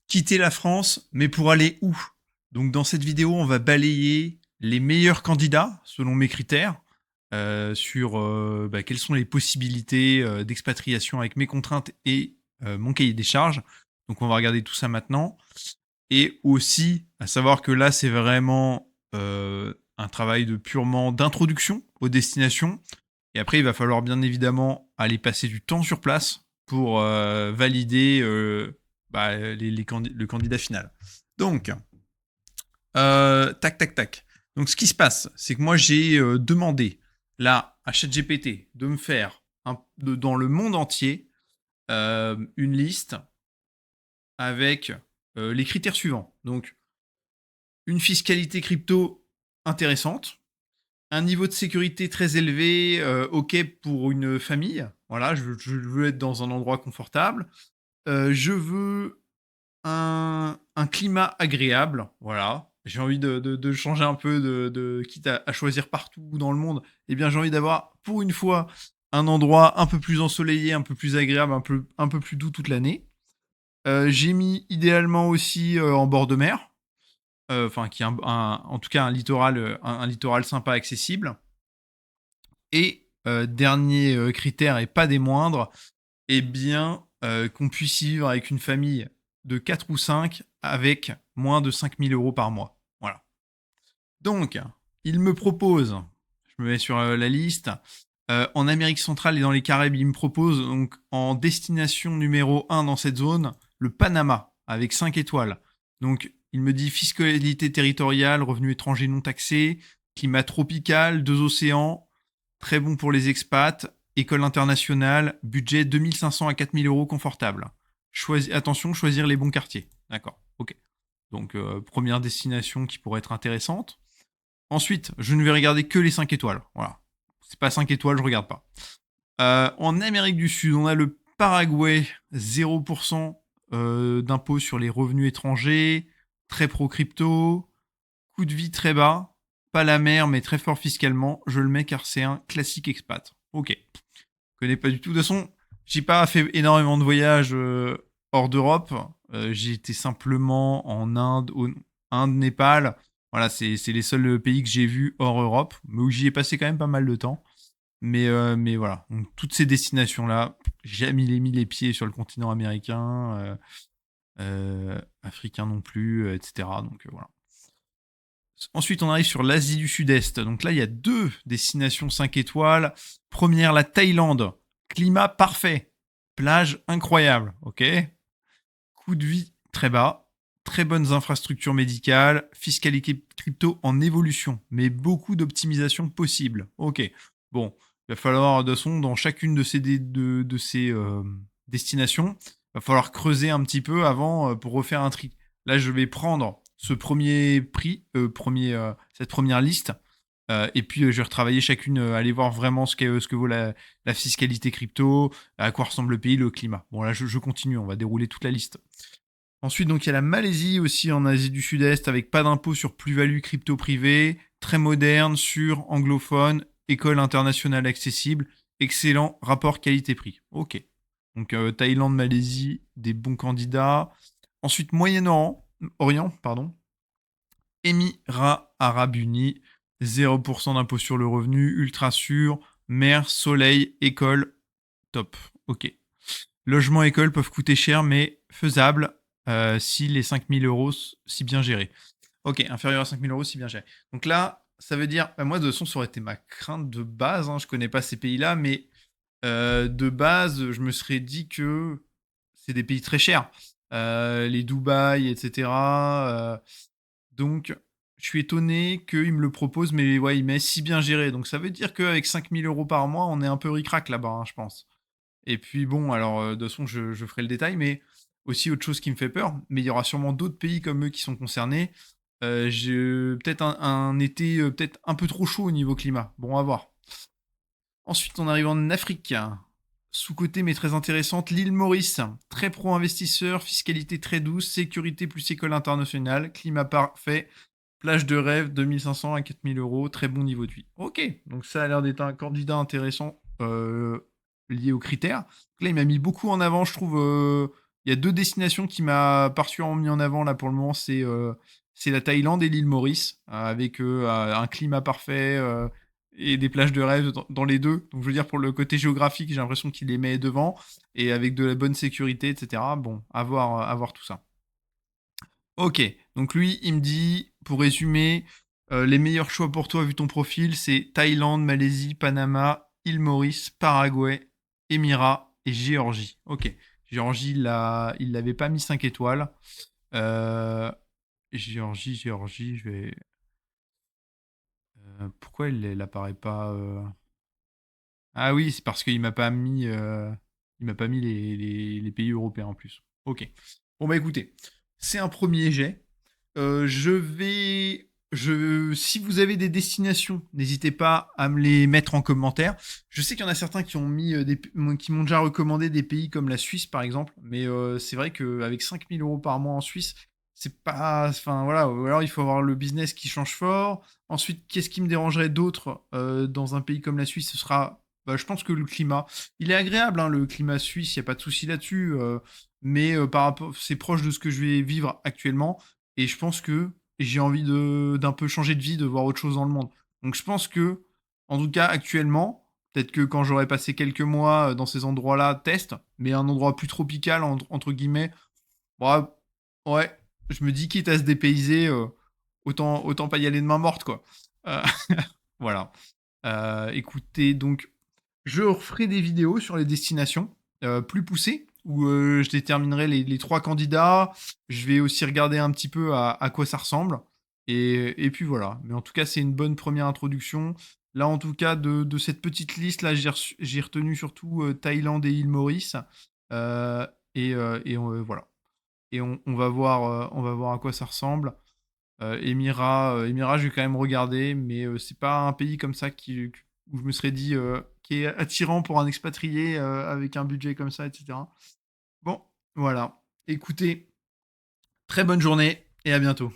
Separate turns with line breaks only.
Quitter la France, mais pour aller où? Donc dans cette vidéo, on va balayer les meilleurs candidats selon mes critères sur quelles sont les possibilités d'expatriation avec mes contraintes et mon cahier des charges. Donc on va regarder tout ça maintenant. Et aussi, à savoir que là, c'est vraiment un travail de purement d'introduction aux destinations. Et après, il va falloir bien évidemment aller passer du temps sur place pour valider le candidat final. Donc, tac, tac, tac. Donc, ce qui se passe, c'est que moi, j'ai demandé là à ChatGPT de me faire dans le monde entier une liste avec les critères suivants. Donc, une fiscalité crypto intéressante, un niveau de sécurité très élevé, ok pour une famille. Voilà, je veux être dans un endroit confortable. Je veux un climat agréable. Voilà. J'ai envie de changer un peu, quitte à choisir partout dans le monde. Eh bien, j'ai envie d'avoir, pour une fois, un endroit un peu plus ensoleillé, un peu plus agréable, un peu plus doux toute l'année. J'ai mis idéalement aussi en bord de mer. Enfin, qui est en tout cas un littoral sympa, accessible. Et dernier critère et pas des moindres, eh bien qu'on puisse y vivre avec une famille de 4 ou 5 avec moins de 5 000 € par mois. Voilà. Donc, il me propose, je me mets sur la liste, en Amérique centrale et dans les Caraïbes, il me propose donc en destination numéro 1 dans cette zone, le Panama, avec 5 étoiles. Donc, il me dit fiscalité territoriale, revenus étrangers non taxés, climat tropical, 2 océans, très bon pour les expats, école internationale, budget 2500 à 4 000 € confortable. Attention, choisir les bons quartiers. D'accord, ok. Donc, première destination qui pourrait être intéressante. Ensuite, je ne vais regarder que les 5 étoiles. Voilà. C'est pas 5 étoiles, je regarde pas. En Amérique du Sud, on a le Paraguay, 0% d'impôt sur les revenus étrangers, très pro-crypto, coût de vie très bas, pas la mer, mais très fort fiscalement. Je le mets car c'est un classique expat. Ok. Je connais pas du tout. De toute façon, j'ai pas fait énormément de voyages hors d'Europe. J'ai été simplement en Inde, Inde, Népal. Voilà, c'est les seuls pays que j'ai vus hors Europe, mais où j'y ai passé quand même pas mal de temps. Mais voilà, donc, toutes ces destinations-là, j'ai jamais mis les pieds sur le continent américain, africain non plus, etc. Donc voilà. Ensuite, on arrive sur l'Asie du Sud-Est. Donc là, il y a deux destinations 5 étoiles. Première, la Thaïlande. Climat parfait. Plage incroyable. Ok. Coût de vie très bas. Très bonnes infrastructures médicales. Fiscalité crypto en évolution. Mais beaucoup d'optimisation possible. Ok. Bon, il va falloir, de toute façon, dans chacune de ces destinations, il va falloir creuser un petit peu avant pour refaire un tri. Là, je vais prendre ce premier prix, cette première liste. Et puis je vais retravailler chacune, aller voir vraiment ce que vaut la fiscalité crypto, à quoi ressemble le pays, le climat. Bon là je continue, on va dérouler toute la liste. Ensuite donc il y a la Malaisie aussi en Asie du Sud-Est avec pas d'impôt sur plus-value crypto privée, très moderne, sûr, anglophone, école internationale accessible, excellent rapport qualité-prix. Ok. Donc Thaïlande, Malaisie, des bons candidats. Ensuite Orient, pardon. Émirats Arabes Unis, 0% d'impôt sur le revenu, ultra sûr, mer, soleil, école, top. Ok. Logement, école peuvent coûter cher, mais faisable si les 5 000 € si bien gérés. Ok, inférieur à 5 000 € si bien géré. Donc là, ça veut dire, moi de toute façon, ça aurait été ma crainte de base. Je connais pas ces pays-là, mais de base, je me serais dit que c'est des pays très chers. Les Dubaï, etc. Donc, je suis étonné qu'il me le propose, mais ouais, il met si bien géré. Donc, ça veut dire qu'avec 5 000 € par mois, on est un peu ric-rac là-bas, je pense. Et puis, bon, alors, de toute façon, je ferai le détail, mais aussi autre chose qui me fait peur, mais il y aura sûrement d'autres pays comme eux qui sont concernés. J'ai peut-être un été peut-être un peu trop chaud au niveau climat. Bon, à voir. Ensuite, on arrive en Afrique. Sous-côté mais très intéressante, l'île Maurice. Très pro-investisseur, fiscalité très douce, sécurité plus école internationale, climat parfait, plage de rêve, 2500 à 4 000 €, très bon niveau de vie. Ok, donc ça a l'air d'être un candidat intéressant lié aux critères. Là, il m'a mis beaucoup en avant, je trouve. Il y a 2 destinations qui m'a particulièrement mis en avant là pour le moment, c'est la Thaïlande et l'île Maurice, avec, un climat parfait, et des plages de rêve dans les 2. Donc je veux dire pour le côté géographique, j'ai l'impression qu'il les met devant et avec de la bonne sécurité et cetera. Bon, à voir tout ça. OK, donc lui, il me dit, pour résumer, les meilleurs choix pour toi vu ton profil, c'est Thaïlande, Malaisie, Panama, île Maurice, Paraguay, Émirats et Géorgie. OK. Géorgie, il l'avait pas mis 5 étoiles. Heu, Géorgie, je vais pourquoi il apparaît pas, Ah oui, c'est parce il m'a pas mis les pays européens en plus. OK. Bon bah écoutez, c'est un premier jet. Si vous avez des destinations, n'hésitez pas à me les mettre en commentaire. Je sais qu'il y en a certains qui ont mis qui m'ont déjà recommandé des pays comme la Suisse par exemple, mais c'est vrai qu'avec 5 000 € par mois en Suisse, c'est pas, enfin voilà, ou alors il faut avoir le business qui change fort. Ensuite, qu'est-ce qui me dérangerait d'autre dans un pays comme la Suisse? Ce sera, bah, je pense que le climat, il est agréable, hein, le climat suisse, il y a pas de souci là-dessus, mais par rapport, c'est proche de ce que je vais vivre actuellement. Et je pense que j'ai envie d'un peu changer de vie, de voir autre chose dans le monde. Donc je pense que, en tout cas actuellement, peut-être que quand j'aurai passé quelques mois dans ces endroits-là, test, mais un endroit plus tropical, entre guillemets, ouais, ouais, je me dis quitte à se dépayser, autant pas y aller de main morte, quoi. Euh, voilà. Écoutez, donc je referai des vidéos sur les destinations plus poussées, où je déterminerai les 3 candidats. Je vais aussi regarder un petit peu à quoi ça ressemble. Et puis voilà. Mais en tout cas, c'est une bonne première introduction. Là, en tout cas, de cette petite liste, là, j'ai retenu surtout Thaïlande et île Maurice. Euh, voilà. Et on va voir à quoi ça ressemble. Émirats, je vais quand même regarder, mais c'est pas un pays comme ça où je me serais dit qui est attirant pour un expatrié avec un budget comme ça, etc. Bon, voilà. Écoutez, très bonne journée et à bientôt.